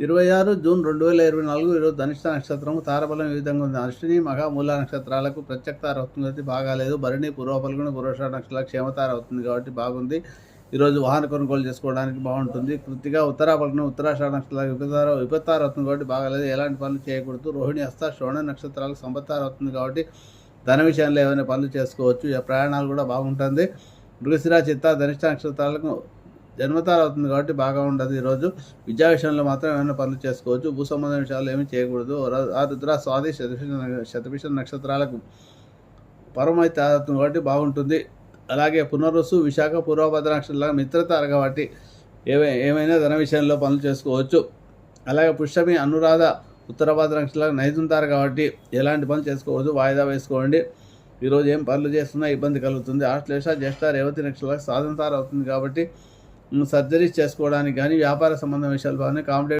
26 June 2024 ఈరోజు ధనిష్ట నక్షత్రము. తారబలం ఈ విధంగా ఉంది. అశ్విని మఘ మూల నక్షత్రాలకు ప్రత్యక్తార అవుతుంది కాబట్టి బాగాలేదు. భరణి పూర్వ పల్గొని పురుష నక్షత్రాలకు క్షేమతార అవుతుంది కాబట్టి బాగుంది. ఈరోజు వాహన కొనుగోలు చేసుకోవడానికి బాగుంటుంది. కృతిగా ఉత్తర పల్గొని ఉత్తరాషాఢ నక్షత్రాలకు విపత్తార అవుతుంది కాబట్టి బాగాలేదు. ఎలాంటి పనులు చేయకూడదు. రోహిణి హస్త శ్రవణ నక్షత్రాలకు సంపత్తార అవుతుంది కాబట్టి ధన విషయంలో ఏమైనా పనులు చేసుకోవచ్చు. ప్రయాణాలు కూడా బాగుంటుంది. మృగశిర చిత్త ధనిష్ట నక్షత్రాలకు జన్మతార అవుతుంది కాబట్టి బాగా ఉండదు. ఈరోజు విద్యా విషయంలో మాత్రం ఏమైనా పనులు చేసుకోవచ్చు. భూ సంబంధ విషయాలు ఏమీ చేయకూడదు. ఆ రుద్ర స్వాతి శతభిష నక్షత్రాలకు పరమైతే అవుతుంది కాబట్టి బాగుంటుంది. అలాగే పునరుసు విశాఖ పూర్వభద్ర నక్షత్రాలకు మిత్రతార కాబట్టి ఏమైనా ధన విషయంలో పనులు చేసుకోవచ్చు. అలాగే పుష్యమి అనురాధ ఉత్తరభద్ర నక్షత్రాలకు నైజుంతారు కాబట్టి ఎలాంటి పనులు చేసుకోవద్దు. వాయిదా వేసుకోండి. ఈరోజు ఏం పనులు చేస్తున్నా ఇబ్బంది కలుగుతుంది. ఆశ్లేష జ్యేష్ఠ రేవతి నక్షత్రాలకు సాధనతార అవుతుంది కాబట్టి సర్జరీస్ చేసుకోవడానికి కానీ వ్యాపార సంబంధ విషయాలు కానీ కాంపిటేటివ్